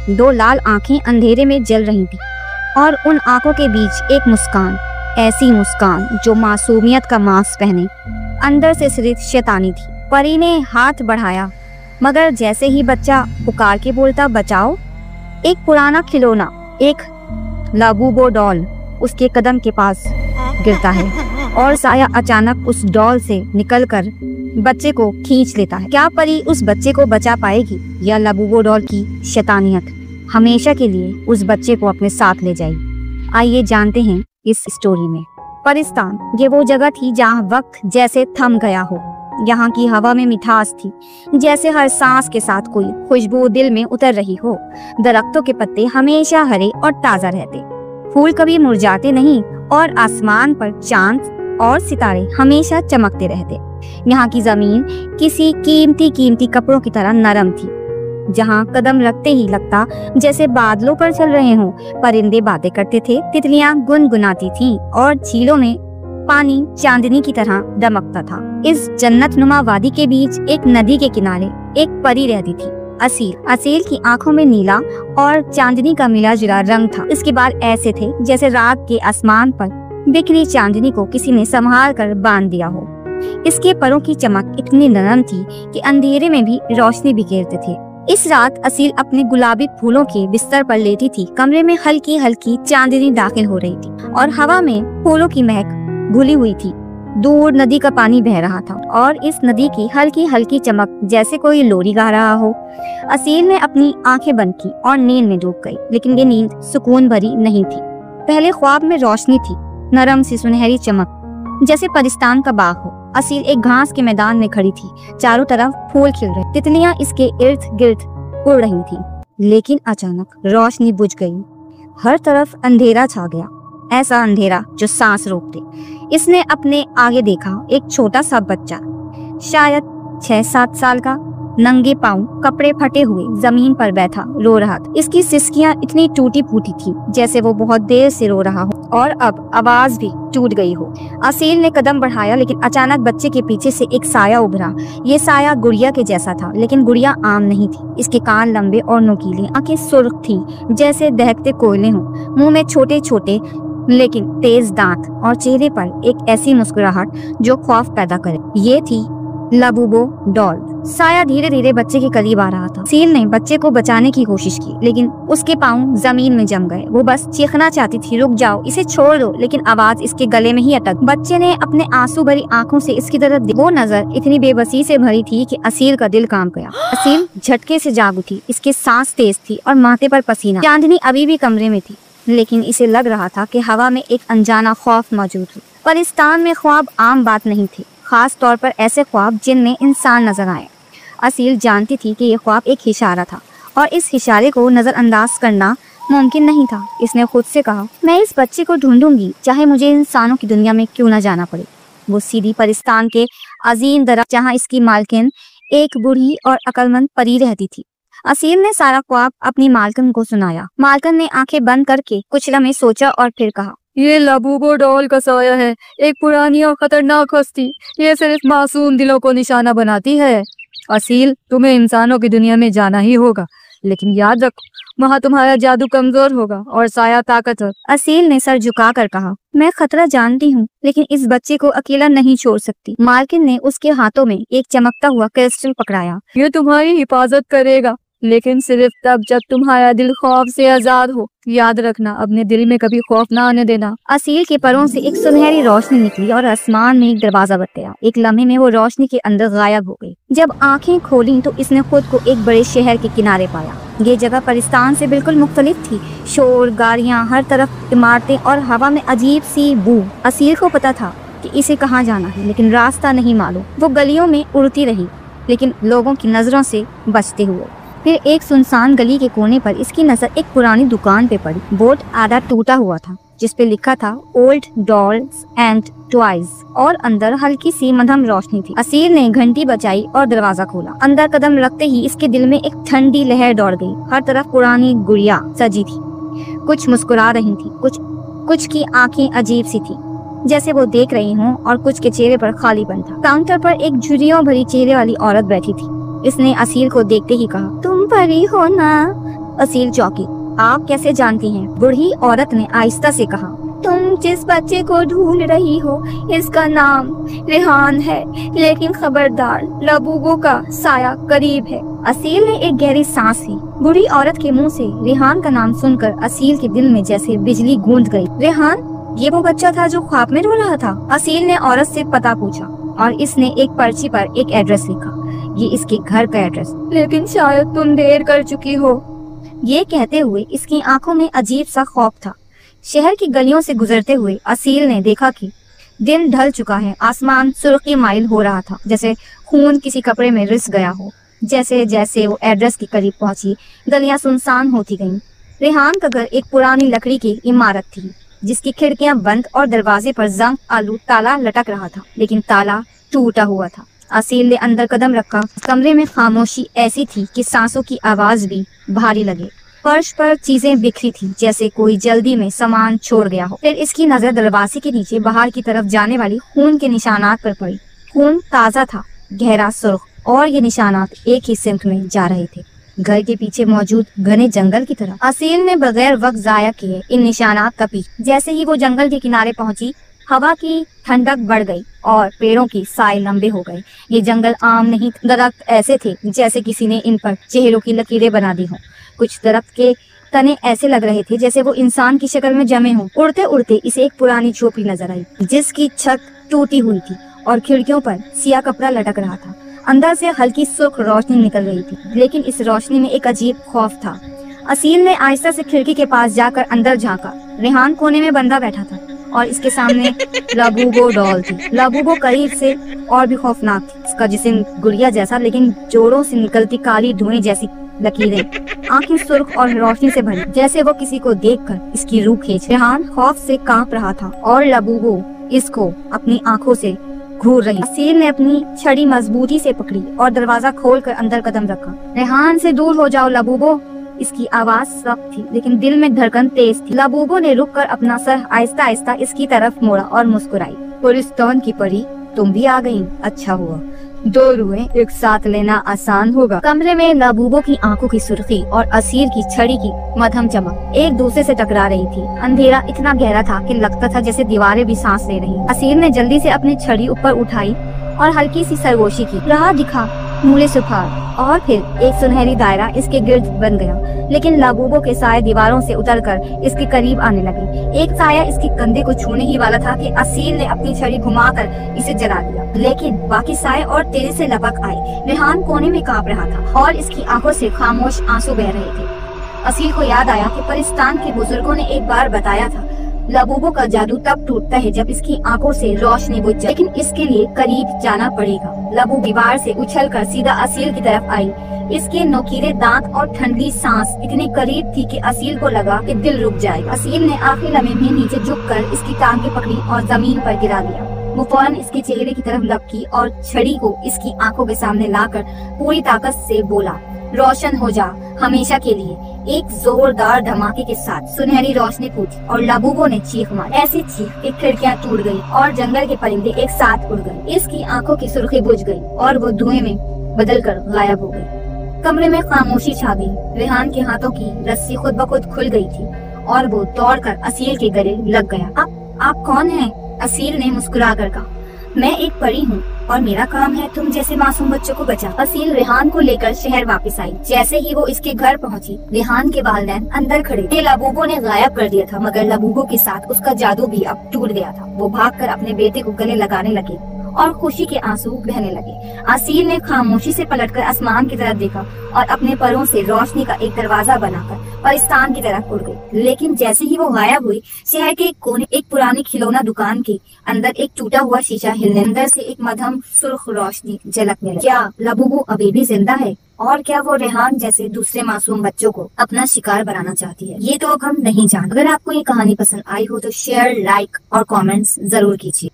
दो लाल आंखें अंधेरे में जल रही थी और उन आंखों के बीच एक मुस्कान, ऐसी मुस्कान जो मासूमियत का मास्क पहने अंदर से सिर्फ शैतानी थी। परी ने हाथ बढ़ाया, मगर जैसे ही बच्चा पुकार के बोलता बचाओ, एक पुराना खिलौना, एक लाबूबो डॉल उसके कदम के पास गिरता है और साया अचानक उस डॉल से निकलकर बच्चे को खींच लेता है। क्या परी उस बच्चे को बचा पाएगी या लाबूबो डॉल की शैतानियत हमेशा के लिए उस बच्चे को अपने साथ ले जाएगी? आइए जानते हैं इस स्टोरी में। परिस्तान, ये वो जगह थी जहाँ वक्त जैसे थम गया हो। यहाँ की हवा में मिठास थी, जैसे हर सांस के साथ कोई खुशबू दिल में उतर रही हो। दरख्तों के पत्ते हमेशा हरे और ताजा रहते, फूल कभी मुरझाते नहीं और आसमान पर चांद और सितारे हमेशा चमकते रहते। यहाँ की जमीन किसी कीमती कपड़ों की तरह नरम थी, जहाँ कदम रखते ही लगता जैसे बादलों पर चल रहे हों। परिंदे बातें करते थे, तितलियां गुनगुनाती थीं और झीलों में पानी चांदनी की तरह दमकता था। इस जन्नत नुमा वादी के बीच एक नदी के किनारे एक परी रहती थी, असील। असील की आंखों में नीला और चांदनी का मिला जुला रंग था। इसके बाल ऐसे थे जैसे रात के आसमान पर बिखरी चांदनी को किसी ने संभाल कर बांध दिया हो। इसके परों की चमक इतनी नरम थी कि अंधेरे में भी रोशनी बिखेरते थे। इस रात असील अपने गुलाबी फूलों के बिस्तर पर लेटी थी। कमरे में हल्की हल्की चांदनी दाखिल हो रही थी और हवा में फूलों की महक घुली हुई थी। दूर नदी का पानी बह रहा था और इस नदी की हल्की हल्की चमक जैसे कोई लोरी गा रहा हो। असील ने अपनी आंखें बंद की और नींद में डूब गई, लेकिन ये नींद सुकून भरी नहीं थी। पहले ख्वाब में रोशनी थी, नरम सी सुनहरी चमक, जैसे परिस्तान का बाग हो। असील एक घास के मैदान में खड़ी थी, चारों तरफ फूल खिल रहे, तितलियां इसके इर्द गिर्द उड़ रही थी। लेकिन अचानक रोशनी बुझ गई, हर तरफ अंधेरा छा गया, ऐसा अंधेरा जो सांस रोक दे। इसने अपने आगे देखा, एक छोटा सा बच्चा, शायद 6-7 साल का, नंगे पांव, कपड़े फटे हुए, जमीन पर बैठा रो रहा था। इसकी सिसकियां इतनी टूटी फूटी थी जैसे वो बहुत देर से रो रहा हो और अब आवाज भी टूट गई हो। असील ने कदम बढ़ाया, लेकिन अचानक बच्चे के पीछे से एक साया उभरा। ये साया गुड़िया के जैसा था, लेकिन गुड़िया आम नहीं थी। इसके कान लंबे और नुकीले, आंखें सुर्ख थी जैसे दहकते कोयले हों, मुंह में छोटे छोटे लेकिन तेज दांत और चेहरे पर एक ऐसी मुस्कुराहट जो खौफ पैदा करे। ये थी लाबूबो डॉल। साया धीरे धीरे बच्चे के करीब आ रहा था। असील ने बच्चे को बचाने की कोशिश की, लेकिन उसके पांव जमीन में जम गए। वो बस चीखना चाहती थी, रुक जाओ, इसे छोड़ दो, लेकिन आवाज इसके गले में ही अटक। बच्चे ने अपने आंसू भरी आंखों से इसकी तरफ देखा। वो नजर इतनी बेबसी से भरी थी कि असील का दिल कांप गया। असील झटके से जाग उठी, इसकी सांस तेज थी और माथे पर पसीना। चांदनी अभी भी कमरे में थी, लेकिन इसे लग रहा था कि हवा में एक अनजाना खौफ मौजूद है। परिस्तान में ख्वाब आम बात नहीं थी, खास तौर पर ऐसे ख्वाब जिनमें इंसान नजर आए। असील जानती थी कि यह ख्वाब एक इशारा था और इस इशारे को नजरअंदाज करना मुमकिन नहीं था। इसने खुद से कहा, मैं इस बच्चे को ढूंढूंगी, चाहे मुझे इंसानों की दुनिया में क्यों न जाना पड़े। वो सीधी परिस्तान के अजीम दरख्त, जहाँ इसकी मालकिन एक बूढ़ी और अक्लमंद परी रहती थी। असील ने सारा ख्वाब अपनी मालकिन को सुनाया। मालकिन ने आंखें बंद करके कुछ लम्हे सोचा और फिर कहा, ये लाबूबो डॉल का साया है, एक पुरानी और खतरनाक हस्ती। ये सिर्फ मासूम दिलों को निशाना बनाती है। असील, तुम्हें इंसानों की दुनिया में जाना ही होगा, लेकिन याद रखो, वहाँ तुम्हारा जादू कमजोर होगा और साया ताकतवर। असील ने सर झुका कर कहा, मैं खतरा जानती हूँ, लेकिन इस बच्चे को अकेला नहीं छोड़ सकती। मालकिन ने उसके हाथों में एक चमकता हुआ क्रिस्टल पकड़ाया। ये तुम्हारी हिफाजत करेगा, लेकिन सिर्फ तब जब तुम्हारा दिल खौफ से आजाद हो। याद रखना, अपने दिल में कभी खौफ ना आने देना। असील के परों से एक सुनहरी रोशनी निकली और आसमान में एक दरवाजा बन गया। एक लम्हे में वो रोशनी के अंदर गायब हो गई। जब आंखें खोली तो इसने खुद को एक बड़े शहर के किनारे पाया। ये जगह परिस्तान से बिल्कुल मुख्तलिफ थी। शोर, गाड़ियाँ, हर तरफ इमारतें और हवा में अजीब सी बू। असील को पता था कि इसे कहाँ जाना है, लेकिन रास्ता नहीं मालूम। वो गलियों में उड़ती रही, लेकिन लोगों की नजरों से बचते हुए। फिर एक सुनसान गली के कोने पर इसकी नजर एक पुरानी दुकान पे पड़ी। बोर्ड आधा टूटा हुआ था, जिस पे लिखा था ओल्ड डॉल्स एंड टॉयज, और अंदर हल्की सी मध्यम रोशनी थी। असील ने घंटी बजाई और दरवाजा खोला। अंदर कदम रखते ही इसके दिल में एक ठंडी लहर दौड़ गई। हर तरफ पुरानी गुड़िया सजी थी, कुछ मुस्कुरा रही थी, कुछ की आंखें अजीब सी थी जैसे वो देख रही हों, और कुछ के चेहरे पर खालीपन था। काउंटर पर एक झुर्रियों भरी चेहरे वाली औरत बैठी थी। इसने असील को देखते ही कहा, तुम परी हो ना? असील चौंकी। आप कैसे जानती हैं? बूढ़ी औरत ने आहिस्ता से कहा। तुम जिस बच्चे को ढूंढ रही हो इसका नाम रेहान है, लेकिन खबरदार, लबूबो का साया करीब है। असील ने एक गहरी सांस ली। बूढ़ी औरत के मुंह से रेहान का नाम सुनकर असील के दिल में जैसे बिजली गूंज गई। रेहान, ये वो बच्चा था जो ख्वाब में रो रहा था? असील ने औरत से पता पूछा और इसने एक पर्ची पर एक एड्रेस लिखा। ये इसके घर का एड्रेस। लेकिन शायद तुम देर कर चुकी हो। ये कहते हुए इसकी आंखों में अजीब सा खौफ था। शहर की गलियों से गुजरते हुए असील ने देखा कि दिन ढल चुका है। आसमान सुर्खी माइल हो रहा था, जैसे खून किसी कपड़े में रिस गया हो। जैसे जैसे वो एड्रेस के करीब पहुंची, गलियां सुनसान होती गईं। रेहान का घर एक पुरानी लकड़ी की इमारत थी, जिसकी खिड़कियां बंद और दरवाजे पर जंग आलू ताला लटक रहा था, लेकिन ताला टूटा हुआ था। असील ने अंदर कदम रखा। कमरे में खामोशी ऐसी थी कि सांसों की आवाज भी भारी लगे। फर्श पर चीजें बिखरी थी, जैसे कोई जल्दी में सामान छोड़ गया हो। फिर इसकी नजर दरवाजे के नीचे बाहर की तरफ जाने वाली खून के निशानात पर पड़ी। खून ताजा था, गहरा सुर्ख, और ये निशानात एक ही सिमत में जा रहे थे, घर के पीछे मौजूद घने जंगल की तरफ। असील ने बगैर वक्त जाया किए इन निशानात का पीछा। जैसे ही वो जंगल के किनारे पहुंची, हवा की ठंडक बढ़ गई और पेड़ों की साए लंबे हो गए। ये जंगल आम नहीं, दरख्त ऐसे थे जैसे किसी ने इन पर चेहरों की लकीरें बना दी हों। कुछ दरख्त के तने ऐसे लग रहे थे जैसे वो इंसान की शक्ल में जमे हों। उड़ते उड़ते इसे एक पुरानी झोपड़ी नजर आई, जिसकी छत टूटी हुई थी और खिड़कियों पर सियाह कपड़ा लटक रहा था। अंदर से हल्की सुर्ख रोशनी निकल रही थी, लेकिन इस रोशनी में एक अजीब खौफ था। असील ने आहिस्ता से खिड़की के पास जाकर अंदर झांका। रेहान कोने में बंधा बैठा था और इसके सामने लबूबो डॉल थी। लबूबो करीब से और भी खौफनाक थी। इसका जिस्म गुड़िया जैसा, लेकिन जोड़ों से निकलती काली धुएं जैसी लकीरें, आंखें सुर्ख और रोशनी से भरी, जैसे वो किसी को देखकर इसकी रूह खींच। रेहान खौफ से कांप रहा था और लबूबो इसको अपनी आंखों से घूर रही। असील ने अपनी छड़ी मजबूती से पकड़ी और दरवाजा खोलकर अंदर कदम रखा। रेहान से दूर हो जाओ लबूबो। इसकी आवाज सख्त थी, लेकिन दिल में धड़कन तेज थी। लबूबो ने रुककर अपना सर आहिस्ता आहिस्ता इसकी तरफ मोड़ा और मुस्कुराई। पुलिस्तान की परी, तुम भी आ गई, अच्छा हुआ। दो रूहें एक साथ लेना आसान होगा। कमरे में लबूबो की आंखों की सुर्खी और असील की छड़ी की मध्यम चमक एक दूसरे से टकरा रही थी। अंधेरा इतना गहरा था कि लगता था जैसे दीवारें भी सांस ले रही। असील ने जल्दी से अपनी छड़ी ऊपर उठाई और हल्की सी सरगोशी की। राह दिखा, मूले सुखार, और फिर एक सुनहरी दायरा इसके गिर्द बन गया। लेकिन लबूबो के साए दीवारों से उतरकर इसके करीब आने लगे। एक साया इसके कंधे को छूने ही वाला था कि असील ने अपनी छड़ी घुमाकर इसे जला दिया, लेकिन बाकी साए और तेजी से लपक आए। रेहान कोने में कांप रहा था और इसकी आंखों से खामोश आंसू बह रहे थे। असील को याद आया कि परिस्तान के बुजुर्गों ने एक बार बताया था, लबूबो का जादू तब टूटता है जब इसकी आंखों से रोशनी बुझ जाए, लेकिन इसके लिए करीब जाना पड़ेगा। लबू दीवार से उछलकर सीधा असील की तरफ आई। इसके नोकीले दांत और ठंडी सांस इतने करीब थी कि असील को लगा कि दिल रुक जाएगा। असील ने आखिरी लम्हे में नीचे झुककर इसकी टांगें पकड़ी और जमीन पर गिरा दिया। वो फौरन इसके चेहरे की तरफ लपकी और छड़ी को इसकी आंखों के सामने लाकर पूरी ताकत से बोला, रोशन हो जा हमेशा के लिए। एक जोरदार धमाके के साथ सुनहरी रोशनी फूटी और लबूबो ने चीख मारी। ऐसी चीख कि खिड़कियां टूट गई और जंगल के परिंदे एक साथ उड़ गए। इसकी आंखों की सुर्खी बुझ गई और वो धुएं में बदलकर गायब हो गई। कमरे में खामोशी छा गई। रेहान के हाथों की रस्सी खुद ब खुद खुल गई थी और वो दौड़कर असील के गले लग गया। आप कौन हैं? असील ने मुस्कुरा कर कहा, मैं एक परी हूँ और मेरा काम है तुम जैसे मासूम बच्चों को बचा। असील रेहान को लेकर शहर वापस आई। जैसे ही वो इसके घर पहुंची, रेहान के वालिदैन अंदर खड़े थे। लबूबो ने गायब कर दिया था, मगर लबूबो के साथ उसका जादू भी अब टूट गया था। वो भागकर अपने बेटे को गले लगाने लगे और खुशी के आंसू बहने लगे। असील ने खामोशी से पलटकर आसमान की तरफ देखा और अपने परों से रोशनी का एक दरवाजा बनाकर परिस्तान की तरफ उड़ गई। लेकिन जैसे ही वो गायब हुई, शहर के एक कोने एक पुरानी खिलौना दुकान के अंदर एक टूटा हुआ शीशा हिलने, अंदर से एक मध्यम सुर्ख रोशनी झलकने लगी। क्या लबूबो अभी भी जिंदा है? और क्या वो रेहान जैसे दूसरे मासूम बच्चों को अपना शिकार बनाना चाहती है? ये तो अब हम नहीं जानते। अगर आपको ये कहानी पसंद आई हो तो शेयर, लाइक और कमेंट्स जरूर कीजिए।